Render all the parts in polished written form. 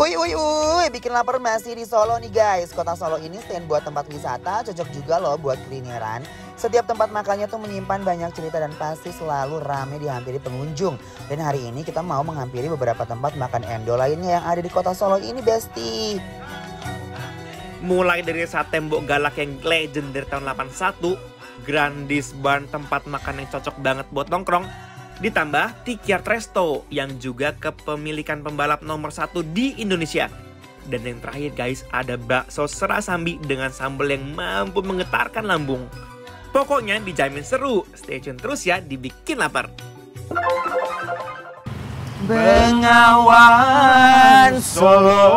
Bikin lapar masih di Solo nih guys. Kota Solo ini selain buat tempat wisata, cocok juga loh buat kulineran. Setiap tempat makannya tuh menyimpan banyak cerita dan pasti selalu ramai dihampiri pengunjung. Dan hari ini kita mau menghampiri beberapa tempat makan Endo lainnya yang ada di Kota Solo ini, Besti. Mulai dari sate Mbok Galak yang legend dari tahun 81, Grandis Barn tempat makan yang cocok banget buat nongkrong, ditambah Tikyard Resto yang juga kepemilikan pembalap nomor 1 di Indonesia. Dan yang terakhir guys, ada bakso Serasambi dengan sambal yang mampu menggetarkan lambung. Pokoknya dijamin seru, stay tune terus ya dibikin lapar. Bengawan Solo,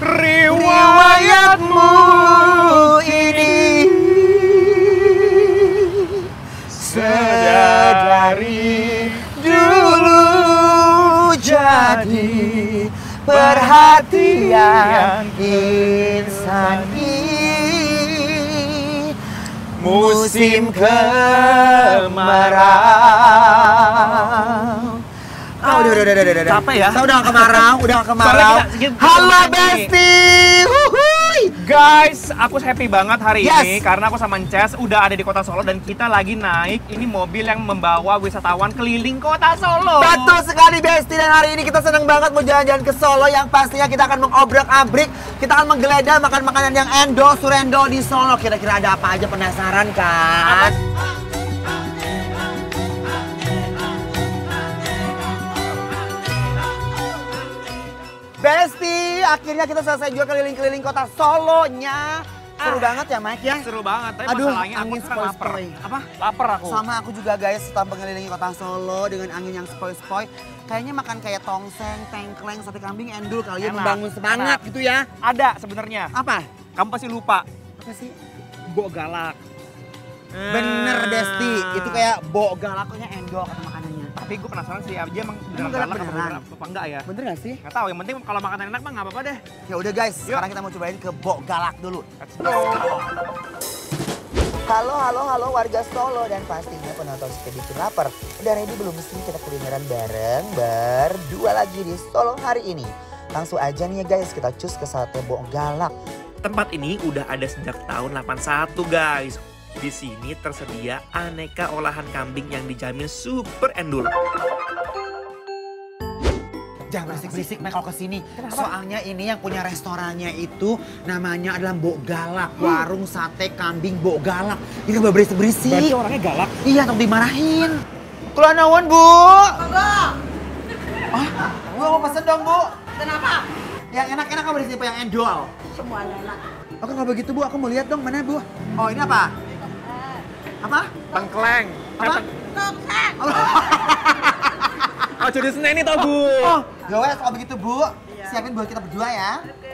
riwayatmu ini sedari dulu jadi perhatian insan ini. Musim kemarau. Udah. Capek ya? Saya udah kemarau. Halo Besti. Guys, aku happy banget hari ini karena aku sama Ces udah ada di Kota Solo dan kita lagi naik ini mobil yang membawa wisatawan keliling Kota Solo. Betul sekali Besti, dan hari ini kita senang banget mau jalan-jalan ke Solo yang pastinya kita akan mengobrak-abrik, kita akan menggeledah makan makanan yang Endo, Surendo di Solo. Kira-kira ada apa aja, penasaran kan? Besti, akhirnya kita selesai juga keliling-keliling Kota Solonya. Seru banget ya Mike ya? Seru banget, tapi Aduh, masalahnya aku angin sekarang lapar. sepoi-sepoi. Apa? Lapar aku. Sama aku juga guys, setelah mengelilingi Kota Solo dengan angin yang sepoi-sepoi. Kayaknya makan kayak tongseng, tengkleng, sate kambing, endul kali ya, Enak, membangun semangat enak. gitu ya. Ada sebenarnya. Apa? Kamu pasti lupa. Apa sih? Mbok Galak. Bener Besti, itu kayak Mbok Galaknya Endo kata makanannya. Tapi gue penasaran sih, dia emang beneran galak galak beneran? apa enggak ya? Bener gak sih? Nggak tahu, yang penting kalau makanan enak mah nggak apa-apa deh. Ya udah guys, sekarang kita mau cobain ke Mbok Galak dulu. Let's go. Halo warga Solo dan pastinya penonton Suka Bikin Lapar. Udah ready belum sih kita kulineran bareng berdua lagi di Solo hari ini? Langsung aja nih ya guys, kita cus ke sate Mbok Galak. Tempat ini udah ada sejak tahun 81 guys. Di sini tersedia aneka olahan kambing yang dijamin super endul. Jangan berisik-berisik Mike kalau kesini. Soalnya ini yang punya restorannya itu namanya adalah Mbok Galak. Warung sate kambing Mbok Galak. Ini gak berisik-berisik. Berarti orangnya galak? Iya, untuk dimarahin. Kula naon Bu? Enggak. Bu mau pesen dong Bu. Kenapa? Yang enak-enak apa di sini Pak, yang endol? Semuanya enak. Oke kalau begitu Bu, aku mau lihat dong mana Bu. Oh ini apa? Apa? Tengkleng. Apa? Tongseng. Oh jadi Senin ini tau Bu. Oh, ya wes kalau begitu Bu, siapin buat kita berdua ya.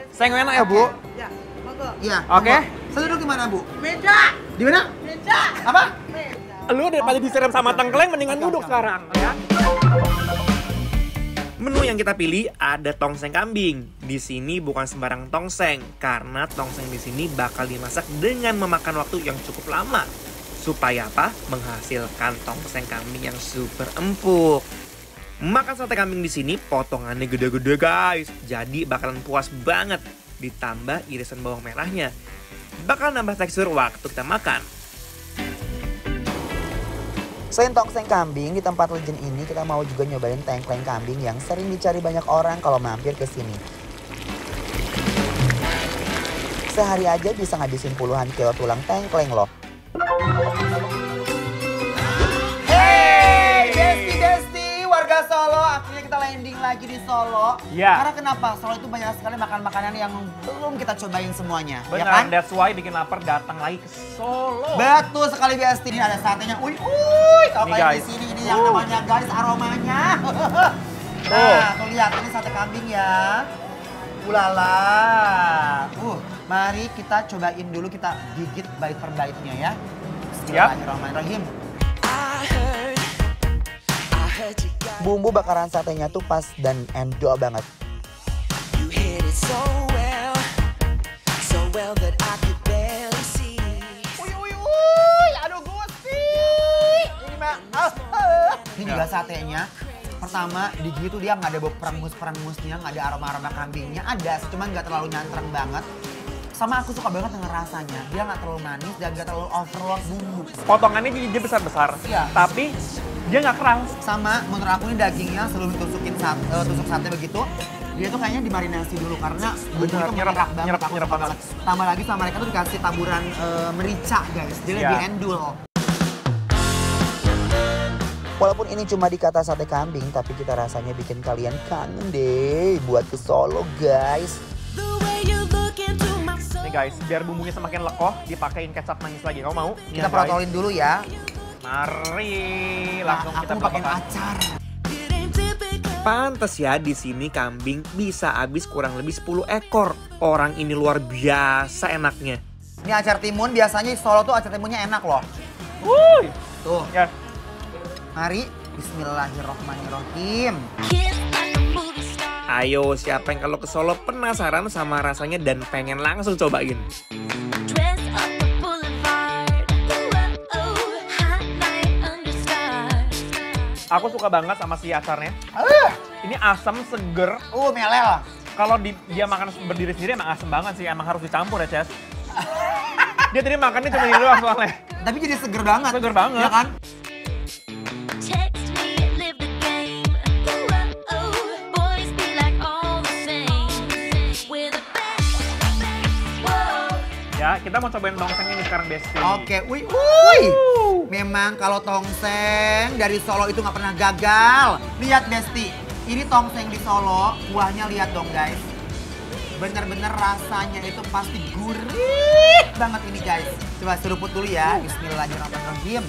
Saya enak ya Bu. Ya, monggo. Iya. Oke. monggo. Saya duduk di mana Bu? Meja. Di mana? Meja. Apa? Meja. Lu daripada disiram sama tengkleng mendingan duduk sekarang ya. Menu yang kita pilih ada tongseng kambing. Di sini bukan sembarang tongseng karena tongseng di sini bakal dimasak dengan memakan waktu yang cukup lama. Supaya apa? Menghasilkan tongseng kambing yang super empuk. Makan sate kambing di sini potongannya gede-gede guys. Jadi bakalan puas banget. Ditambah irisan bawang merahnya. Bakal nambah tekstur waktu kita makan. Selain tongseng kambing, di tempat legend ini kita mau juga nyobain tengkleng kambing yang sering dicari banyak orang kalau mampir ke sini. Sehari aja bisa ngabisin puluhan kilo tulang tengkleng loh. Hey, Besti, warga Solo, akhirnya kita landing lagi di Solo. Ya. Karena kenapa? Solo itu banyak sekali makan makanan yang belum kita cobain semuanya. Benar, Ya kan? that's why bikin lapar datang lagi ke Solo. Betul sekali Besti, ini ada satenya. Kalau Ini, kayak di guys. sini ini yang namanya guys aromanya. Nah, tuh lihat ini sate kambing ya. Ulala. Mari kita cobain dulu, kita gigit bait per baitnya ya. Bismillahirrahmanirrahim. Bumbu bakaran satenya tuh pas dan endol banget. Aduh Gusti. Ini mah. Ini juga satenya pertama di gigi tuh dia nggak ada bau perengus-perengusnya, nggak ada aroma-aroma kambingnya. Ada, cuman nggak terlalu nyantreng banget. Sama aku suka banget dengan rasanya. Dia nggak terlalu manis dan nggak terlalu overload bumbu. Potongannya jadi besar-besar, Iya. tapi dia nggak keras. Sama menurut aku ini dagingnya sebelum ditusukin tusuk sate begitu, dia tuh kayaknya dimarinasi dulu karena bumbu itu nyerap banget. nyerap Aku suka banget. Tambah lagi sama mereka tuh dikasih taburan merica guys, jadi Iya. lebih endul. Walaupun ini cuma dikata sate kambing, tapi kita rasanya bikin kalian kangen deh buat ke Solo guys. Nih guys, biar bumbunya semakin lekoh, dipakein kecap manis lagi. Kamu mau? Kita Iya, guys. protolin dulu ya. Mari, Nah, langsung aku kita pakai buka. acar. Pantes ya di sini kambing bisa habis kurang lebih 10 ekor. Orang ini luar biasa enaknya. Ini acar timun, biasanya di Solo tuh acar timunnya enak loh. Wuih. Tuh, Ya, mari bismillahirrohmanirrohim. ayo siapa yang kalau ke Solo penasaran sama rasanya dan pengen langsung cobain. Aku suka banget sama si acarnya. Ini asam, seger. Melel. Kalau dia makan berdiri sendiri emang asam banget sih. Emang harus dicampur ya, Ces. Dia tadi makannya cuma ini doang soalnya. Tapi jadi seger banget. Seger banget. Ya kan? Ya, kita mau cobain tongseng ini sekarang, Besti. Oke, wih. Memang kalau tongseng dari Solo itu nggak pernah gagal. Lihat Besti, ini tongseng di Solo, kuahnya lihat dong guys. Bener-bener rasanya itu pasti gurih banget ini guys. Coba seruput dulu ya, bismillahirrahmanirrahim.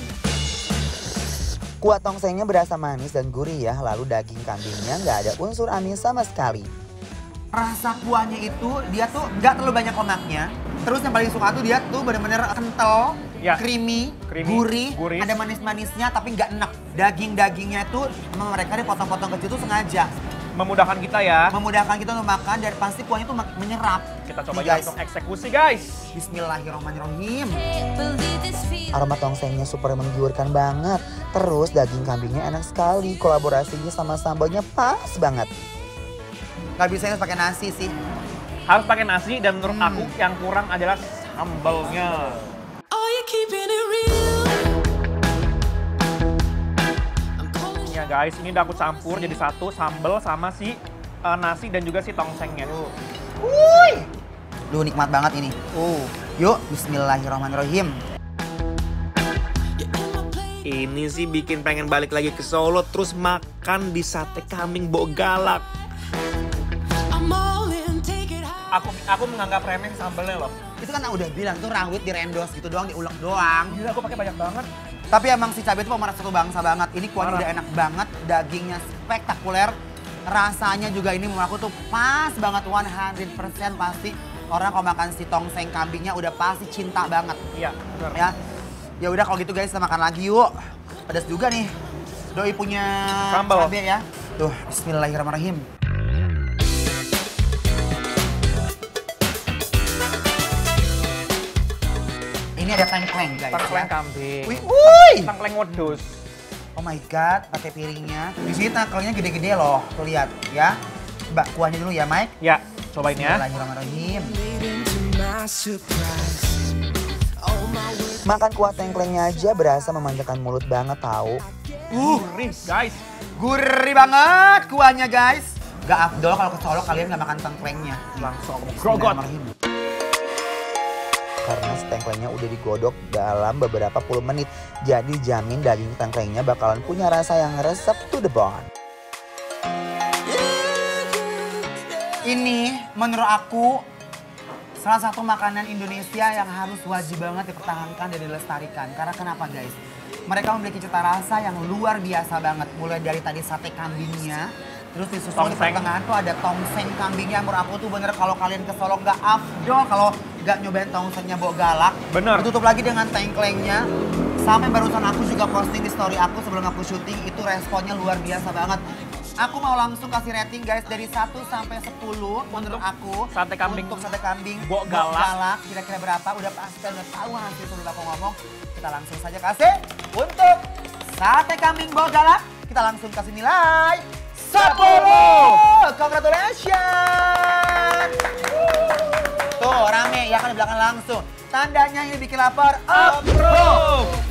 Kuah tongsengnya berasa manis dan gurih ya, lalu daging kambingnya nggak ada unsur amis sama sekali. Rasa kuahnya itu dia tuh nggak terlalu banyak lemaknya. Terus yang paling suka tuh dia tuh bener-bener kental, Ya. creamy, Gurih. gurih, ada manis-manisnya tapi nggak enak. Daging-dagingnya tuh sama mereka dipotong-potong kecil tuh sengaja. Memudahkan kita ya. Memudahkan kita untuk makan dan pasti kuahnya tuh menyerap. Kita coba Nih, guys. langsung eksekusi, guys. Bismillahirrahmanirrahim. Aroma tongsengnya super menggiurkan banget. Terus daging kambingnya enak sekali. Kolaborasinya sama sambalnya pas banget. Gak bisa pakai nasi sih. Harus pakai nasi dan menurut aku yang kurang adalah sambalnya. Ya guys, ini udah aku campur jadi satu sambal sama si nasi dan juga si tongsengnya. Duh nikmat banget ini. Yuk bismillahirrahmanirrahim. Ini sih bikin pengen balik lagi ke Solo terus makan di sate kambing Bok Galak. Aku menganggap remeh sambalnya loh. Itu kan udah bilang tuh rawit direndos gitu doang, diulek doang. Gila, aku pakai banyak banget. Tapi emang si cabai itu pemeras satu bangsa banget. Ini kuahnya Parah. udah enak banget, dagingnya spektakuler. Rasanya juga ini menurut aku tuh pas banget 100% pasti. Orang kalau makan si tongseng kambingnya udah pasti cinta banget. Iya, benar. Ya. Ya udah kalau gitu guys kita makan lagi yuk. Pedas juga nih. Doi punya Sambal. cabai ya. Tuh, bismillahirrahmanirrahim. Ini ada tengkleng guys. Tengkleng ya. kambing. Wih. Tengkleng wedus. Oh my god, pakai piringnya. Di sini tengklengnya gede-gede loh. Tuh lihat ya. Coba kuahnya dulu ya, Mike. Ya, cobain ya. Bismillahirrahmanirrahim. Makan kuah tengklengnya aja berasa memanjakan mulut banget tahu. Gurih, guys. Gurih banget kuahnya guys. Gak afdol kalau ke Solo kalian gak makan tengklengnya. Langsung grogot. Bismillahirrahmanirrahim. Karena tengklengnya udah digodok dalam beberapa puluh menit. Jadi jamin daging tengklengnya bakalan punya rasa yang resep to the bone. Ini menurut aku salah satu makanan Indonesia yang harus wajib banget dipertahankan dan dilestarikan. Karena kenapa guys? Mereka memiliki cita rasa yang luar biasa banget. Mulai dari tadi sate kambingnya, terus disusul di Tongseng. pertengahan tuh ada tongseng kambingnya. Menurut aku tuh bener kalau kalian ke Solo nggak afdol kalau nggak nyobain tongsengnya Bok Galak. Bener. Ditutup lagi dengan tengklengnya. Sampai barusan aku juga posting di story aku sebelum aku syuting, itu responnya luar biasa banget. Aku mau langsung kasih rating guys dari 1 sampai 10 menurut aku. sate kambing Untuk sate kambing Bok Galak. kira-kira berapa? Udah pasti udah tahu hasil sebelum aku ngomong. Kita langsung saja kasih untuk sate kambing Bok Galak kita langsung kasih nilai 10. Congratulations. Tuh rame ya kan di belakang langsung. Tandanya ini bikin lapar. Approve.